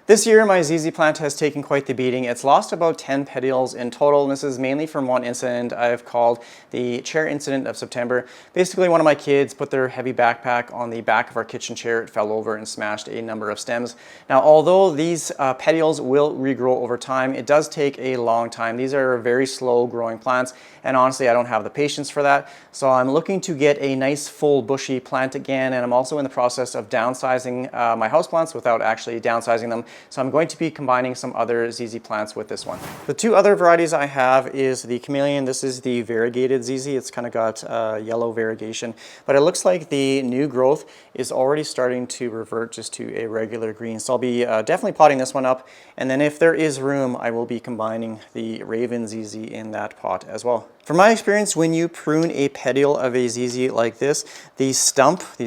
This year, my ZZ plant has taken quite the beating. It's lost about 10 petioles in total, and this is mainly from one incident I've called the chair incident of September. Basically, one of my kids put their heavy backpack on the back of our kitchen chair. It fell over and smashed a number of stems. Now, although these petioles will regrow over time, it does take a long time. These are very slow growing plants, and honestly, I don't have the patience for that. So I'm looking to get a nice full bushy plant again, and I'm also in the process of downsizing my houseplants without actually downsizing them. So I'm going to be combining some other ZZ plants with this one. The two other varieties I have is the chameleon. This is the variegated ZZ. It's kind of got yellow variegation, but it looks like the new growth is already starting to revert just to a regular green. So I'll be definitely potting this one up, and then if there is room, I will be combining the Raven ZZ in that pot as well. From my experience, when you prune a petiole of a ZZ like this, these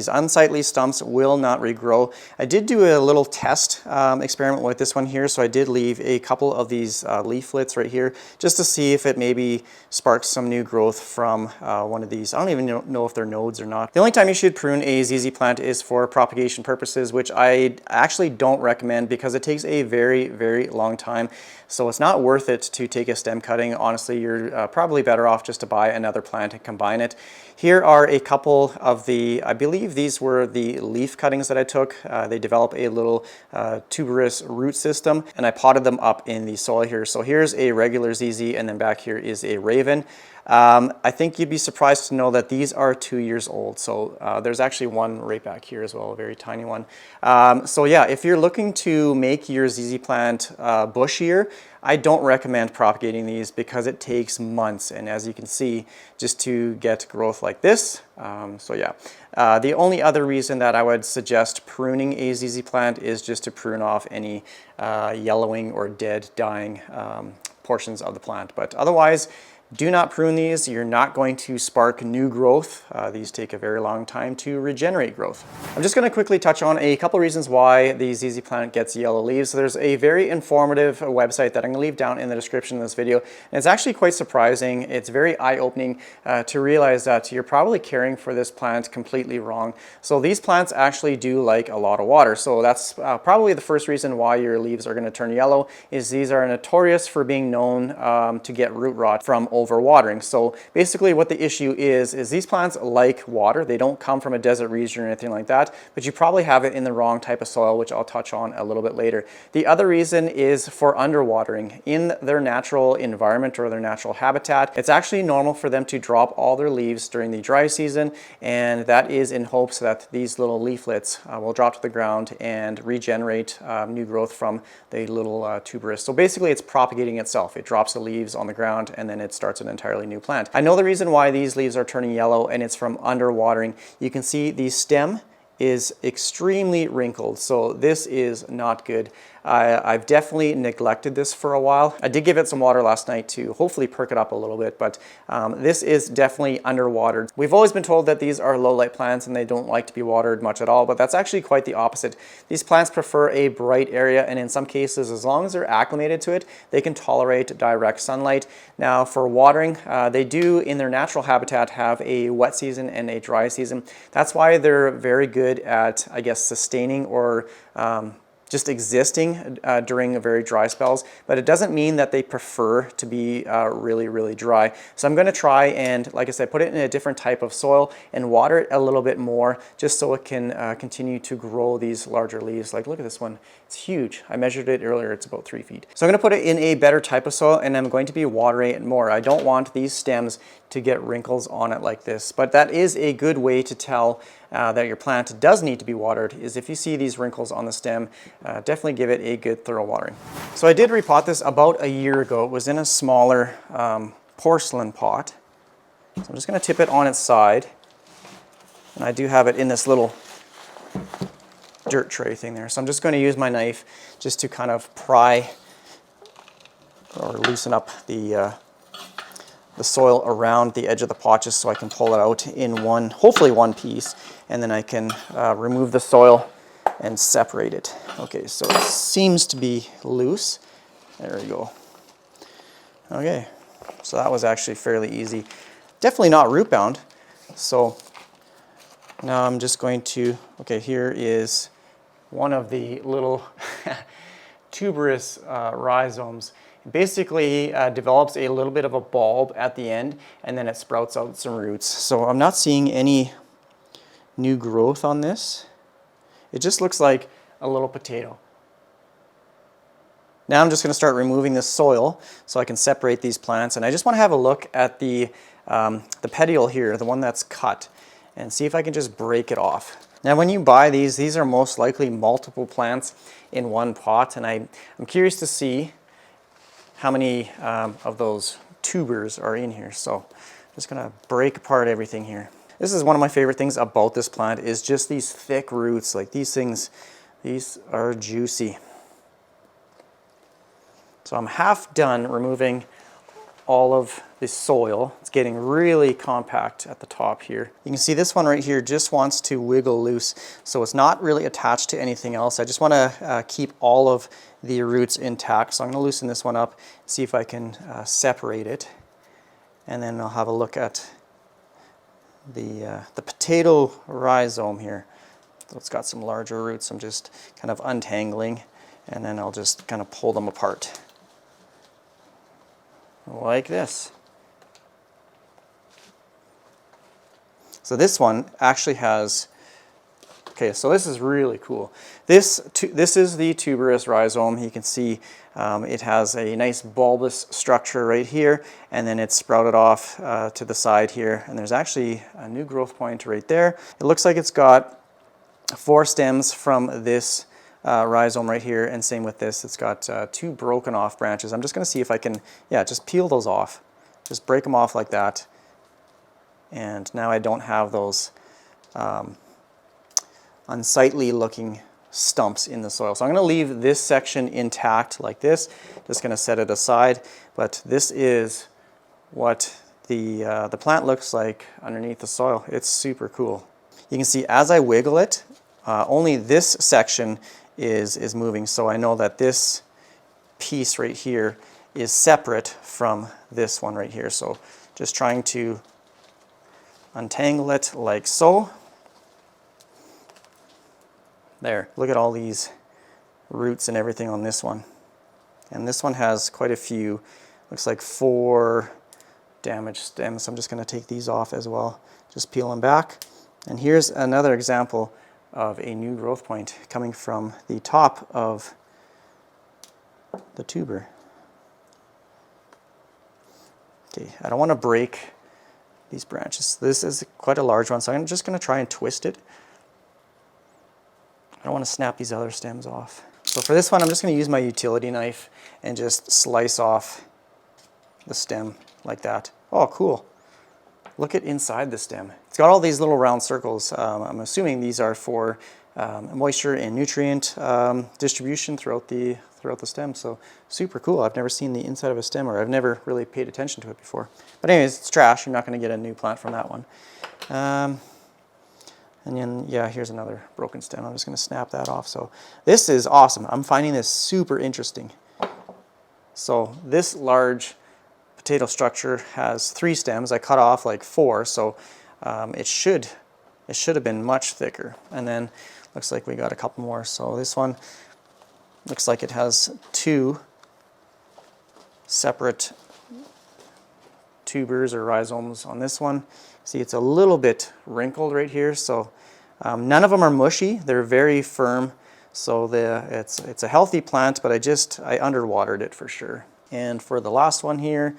unsightly stumps will not regrow. I did do a little test experiment with this one here, so I did leave a couple of these leaflets right here just to see if it maybe sparks some new growth from one of these. I don't even know if they're nodes or not. The only time you should prune a ZZ plant is for propagation purposes, which I actually don't recommend because it takes a very, very long time. So it's not worth it to take a stem cutting. Honestly, you're probably better off just to buy another plant and combine it. Here are a couple of the, I believe these were the leaf cuttings that I took. They develop a little tuberous root system, and I potted them up in the soil here. So here's a regular ZZ, and then back here is a Raven. I think you'd be surprised to know that these are 2 years old. So there's actually one right back here as well, a very tiny one. So yeah, if you're looking to make your ZZ plant bushier, I don't recommend propagating these because it takes months, and as you can see, just to get growth like this. So yeah, the only other reason that I would suggest pruning a ZZ plant is just to prune off any yellowing or dead, dying portions of the plant. But otherwise, do not prune these. You're not going to spark new growth. These take a very long time to regenerate growth. I'm just going to quickly touch on a couple reasons why the ZZ plant gets yellow leaves. So there's a very informative website that I'm going to leave down in the description of this video. And it's actually quite surprising. It's very eye-opening to realize that you're probably caring for this plant completely wrong. So these plants actually do like a lot of water. So that's probably the first reason why your leaves are going to turn yellow, is these are notorious for being known to get root rot from overwatering. So basically what the issue is these plants like water. They don't come from a desert region or anything like that, but you probably have it in the wrong type of soil, which I'll touch on a little bit later. The other reason is for underwatering. In their natural environment or their natural habitat, it's actually normal for them to drop all their leaves during the dry season, and that is in hopes that these little leaflets will drop to the ground and regenerate new growth from the little tuberous. So basically it's propagating itself. It drops the leaves on the ground and then it starts an entirely new plant. I know the reason why these leaves are turning yellow, and it's from underwatering. You can see the stem is extremely wrinkled, so this is not good. I've definitely neglected this for a while. I did give it some water last night to hopefully perk it up a little bit, but this is definitely underwatered. We've always been told that these are low light plants and they don't like to be watered much at all, but that's actually quite the opposite. These plants prefer a bright area, and in some cases, as long as they're acclimated to it, they can tolerate direct sunlight. Now for watering, they do in their natural habitat have a wet season and a dry season. That's why they're very good at, I guess, sustaining or just existing during very dry spells, but it doesn't mean that they prefer to be really, really dry. So I'm going to try and, like I said, put it in a different type of soil and water it a little bit more just so it can continue to grow these larger leaves. Like, look at this one. It's huge. I measured it earlier. It's about 3 feet. So I'm going to put it in a better type of soil, and I'm going to be watering it more. I don't want these stems to get wrinkles on it like this, but that is a good way to tell that your plant does need to be watered, is if you see these wrinkles on the stem, definitely give it a good thorough watering. So I did repot this about a year ago. It was in a smaller porcelain pot. So I'm just going to tip it on its side, and I do have it in this little dirt tray thing there. So I'm just going to use my knife just to kind of pry or loosen up the soil around the edge of the pot, just so I can pull it out in one, hopefully one piece, and then I can remove the soil and separate it. Okay, so it seems to be loose. There we go. Okay, so that was actually fairly easy. Definitely not root bound. So now I'm just going to, okay, here is one of the little tuberous rhizomes. It basically develops a little bit of a bulb at the end, and then it sprouts out some roots. So I'm not seeing any new growth on this. It just looks like a little potato. Now I'm just going to start removing this soil so I can separate these plants, and I just want to have a look at the petiole here, the one that's cut, and see if I can just break it off. Now when you buy these are most likely multiple plants in one pot, and I'm curious to see how many of those tubers are in here. So I'm just going to break apart everything here. This is one of my favorite things about this plant, is just these thick roots. Like these things, these are juicy. So I'm half done removing all of this soil. It's getting really compact at the top here. You can see this one right here just wants to wiggle loose, so it's not really attached to anything else. I just want to keep all of the roots intact, so I'm going to loosen this one up, see if I can separate it, and then I'll have a look at the potato rhizome here. So it's got some larger roots. I'm just kind of untangling, and then I'll just kind of pull them apart like this. So this one actually has, okay, so this is really cool. This is the tuberous rhizome. You can see it has a nice bulbous structure right here, and then it's sprouted off to the side here, and there's actually a new growth point right there. It looks like it's got 4 stems from this rhizome right here, and same with this. It's got 2 broken off branches. I'm just going to see if I can, just peel those off. Just break them off like that. And now I don't have those unsightly looking stumps in the soil. So I'm going to leave this section intact like this. Just going to set it aside. But this is what the plant looks like underneath the soil. It's super cool. You can see as I wiggle it, only this section is moving, so I know that this piece right here is separate from this one right here. So just trying to untangle it like so. There, look at all these roots and everything on this one. And this one has quite a few, looks like 4 damaged stems. So I'm just going to take these off as well, just peel them back. And here's another example of a new growth point coming from the top of the tuber. Okay, I don't want to break these branches. This is quite a large one, so I'm just going to try and twist it. I don't want to snap these other stems off. So for this one, I'm just going to use my utility knife and just slice off the stem like that. Oh, cool. Look at inside the stem. It's got all these little round circles. I'm assuming these are for moisture and nutrient distribution throughout the stem. So super cool. I've never seen the inside of a stem, or I've never really paid attention to it before. But anyways, it's trash. You're not going to get a new plant from that one. And then, here's another broken stem. I'm just going to snap that off. So this is awesome. I'm finding this super interesting. So this large potato structure has 3 stems. I cut off like 4, so it should have been much thicker. And then looks like we got a couple more. So this one looks like it has 2 separate tubers or rhizomes on this one. See, it's a little bit wrinkled right here. So none of them are mushy. They're very firm. So it's a healthy plant, but I underwatered it for sure. And for the last one here,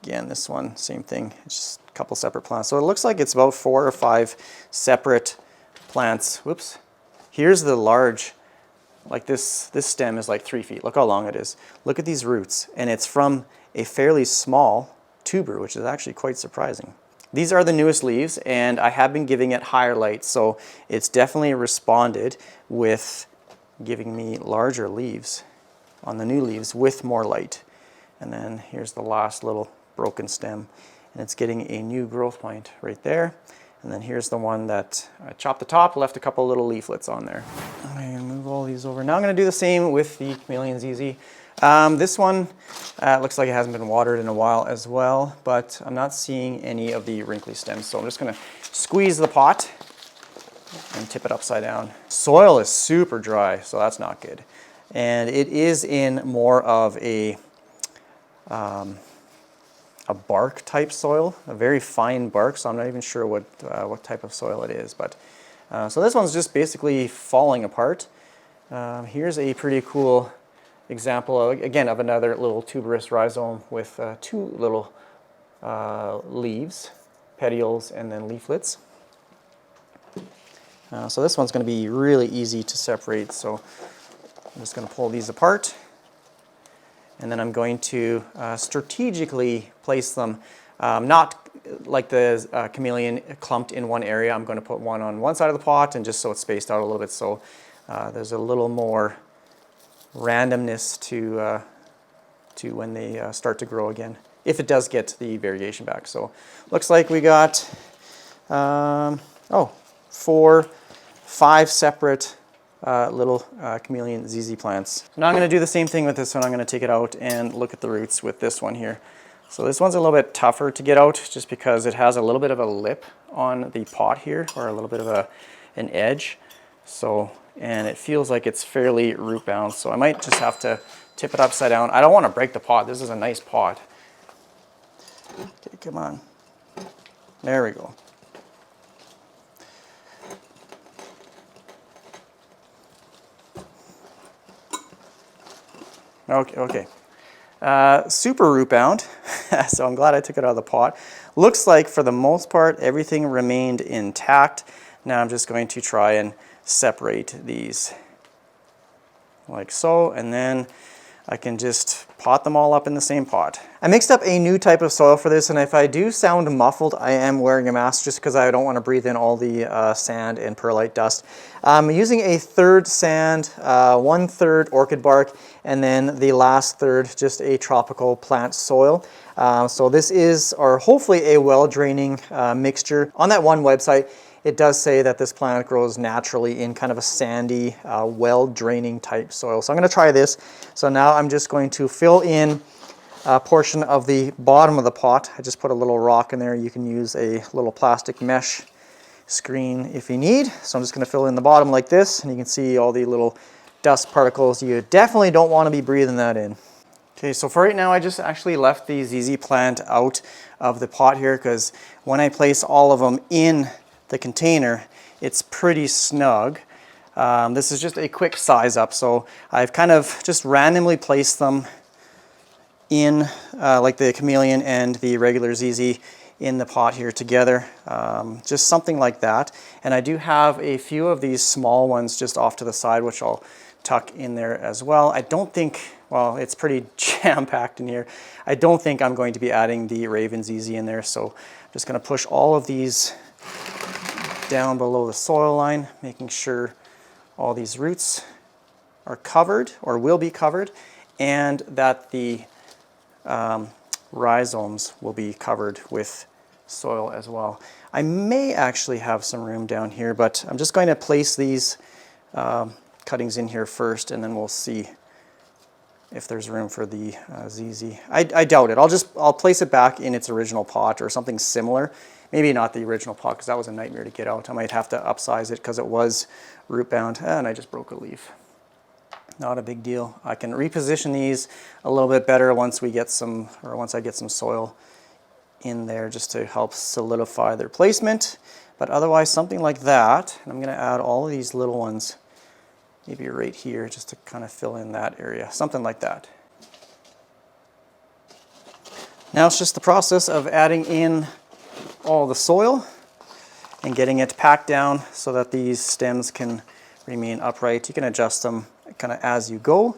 again, this one, same thing. It's just a couple separate plants. So it looks like it's about 4 or 5 separate plants. Whoops. Here's the large, like this stem is like 3 feet. Look how long it is. Look at these roots. And it's from a fairly small tuber, which is actually quite surprising. These are the newest leaves, and I have been giving it higher light. So it's definitely responded with giving me larger leaves on the new leaves with more light. And then here's the last little broken stem, and it's getting a new growth point right there. And then here's the one that I chopped the top, left a couple little leaflets on there. I'm going to move all these over. Now I'm going to do the same with the Chameleon ZZ. This one looks like it hasn't been watered in a while as well, but I'm not seeing any of the wrinkly stems. So I'm just going to squeeze the pot and tip it upside down. Soil is super dry, so that's not good. And it is in more of a bark type soil, a very fine bark, so I'm not even sure what type of soil it is. But so this one's just basically falling apart. Here's a pretty cool example, again, of another little tuberous rhizome with two little leaves, petioles, and then leaflets. So this one's going to be really easy to separate, so I'm just going to pull these apart. And then I'm going to strategically place them, not like the chameleon clumped in one area. I'm going to put one on one side of the pot, and just so it's spaced out a little bit, so there's a little more randomness to when they start to grow again, if it does get the variegation back. So looks like we got 5 separate little chameleon ZZ plants. Now I'm going to do the same thing with this one. I'm going to take it out and look at the roots with this one here. So this one's a little bit tougher to get out just because it has a little bit of a lip on the pot here, or a little bit of an edge. So, and it feels like it's fairly root bound, so I might just have to tip it upside down. I don't want to break the pot. This is a nice pot. Okay, come on. There we go. Okay. Super root bound, so I'm glad I took it out of the pot. Looks like for the most part everything remained intact. Now I'm just going to try and separate these like so, and then I can just pot them all up in the same pot. I mixed up a new type of soil for this, and if I do sound muffled, I am wearing a mask just because I don't want to breathe in all the sand and perlite dust. I'm using a third sand, 1/3 orchid bark, and then the last third just a tropical plant soil. So this is, or hopefully, a well-draining mixture. On that one website, it does say that this plant grows naturally in kind of a sandy, well-draining type soil. So I'm going to try this. So now I'm just going to fill in a portion of the bottom of the pot. I just put a little rock in there. You can use a little plastic mesh screen if you need. So I'm just going to fill in the bottom like this, and you can see all the little dust particles. You definitely don't want to be breathing that in. Okay, so for right now, I just actually left the ZZ plant out of the pot here, because when I place all of them in the container, it's pretty snug. This is just a quick size up, so I've kind of just randomly placed them in like the chameleon and the regular ZZ in the pot here together, just something like that. And I do have a few of these small ones just off to the side, which I'll tuck in there as well. I don't think, well, it's pretty jam-packed in here. I don't think I'm going to be adding the Raven ZZ in there, so I'm just going to push all of these down below the soil line, making sure all these roots are covered, or will be covered, and that the rhizomes will be covered with soil as well. I may actually have some room down here, but I'm just going to place these cuttings in here first, and then we'll see if there's room for the ZZ. I doubt it. I'll place it back in its original pot or something similar. Maybe not the original pot, because that was a nightmare to get out. I might have to upsize it because it was root bound, and I just broke a leaf. Not a big deal. I can reposition these a little bit better once I get some soil in there, just to help solidify their placement. But otherwise, something like that. And I'm going to add all of these little ones, maybe right here, just to kind of fill in that area, something like that. Now it's just the process of adding in all the soil and getting it packed down so that these stems can remain upright. You can adjust them kind of as you go.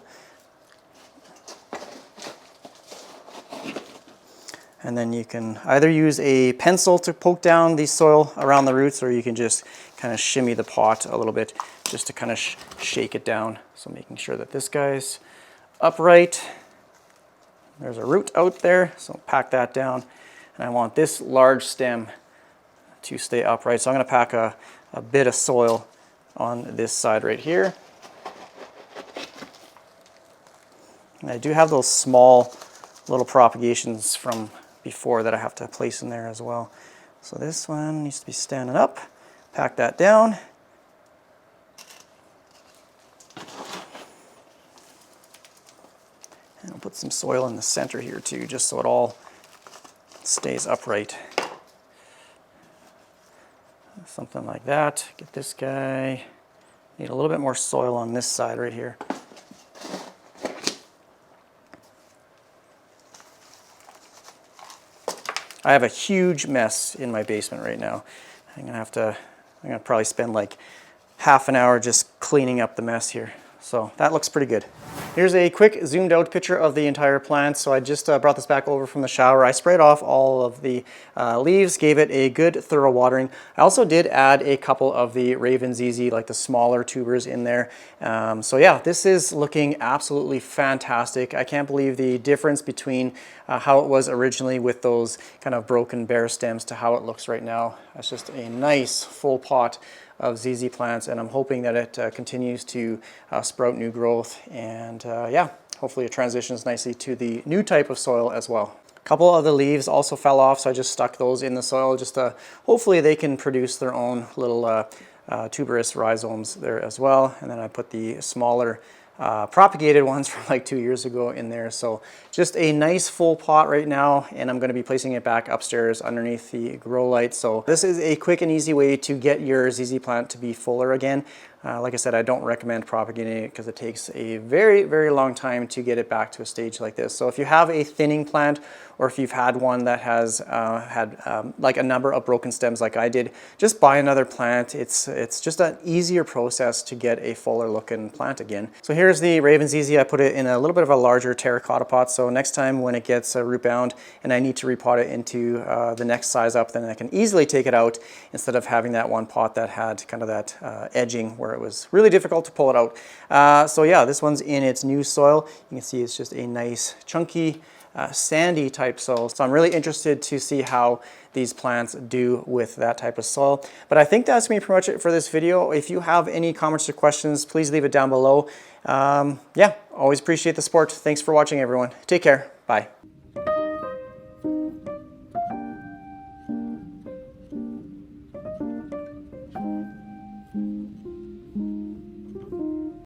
And then you can either use a pencil to poke down the soil around the roots, or you can just kind of shimmy the pot a little bit just to kind of shake it down. So making sure that this guy's upright. There's a root out there, so pack that down. And I want this large stem to stay upright. So I'm going to pack a bit of soil on this side right here. And I do have those small little propagations from before that I have to place in there as well. So this one needs to be standing up. Pack that down. And I'll put some soil in the center here too, just so it all stays upright. Something like that. Get this guy. Need a little bit more soil on this side right here. I have a huge mess in my basement right now. I'm gonna probably spend like half an hour just cleaning up the mess here. So that looks pretty good. Here's a quick zoomed out picture of the entire plant. So I just brought this back over from the shower. I sprayed off all of the leaves, gave it a good thorough watering. I also did add a couple of the Raven ZZ, like the smaller tubers in there. So yeah, this is looking absolutely fantastic. I can't believe the difference between how it was originally with those kind of broken bare stems to how it looks right now. That's just a nice full pot of ZZ plants, and I'm hoping that it continues to sprout new growth, and yeah, hopefully it transitions nicely to the new type of soil as well. A couple of the leaves also fell off, so I just stuck those in the soil just to hopefully they can produce their own little tuberous rhizomes there as well. And then I put the smaller propagated ones from like 2 years ago in there. So just a nice full pot right now, and I'm going to be placing it back upstairs underneath the grow light. So this is a quick and easy way to get your ZZ plant to be fuller again. Like I said, I don't recommend propagating it because it takes a very, very long time to get it back to a stage like this. So if you have a thinning plant, or if you've had one that has had like a number of broken stems like I did, just buy another plant. It's just an easier process to get a fuller looking plant again. So here's the Raven ZZ. I put it in a little bit of a larger terracotta pot. So next time when it gets root bound and I need to repot it into the next size up, then I can easily take it out instead of having that one pot that had kind of that edging where it was really difficult to pull it out. So yeah, this one's in its new soil. You can see it's just a nice chunky sandy type soil. So I'm really interested to see how these plants do with that type of soil. But I think that's pretty much it for this video. If you have any comments or questions, please leave it down below. Yeah, always appreciate the support. Thanks for watching, everyone. Take care. Bye.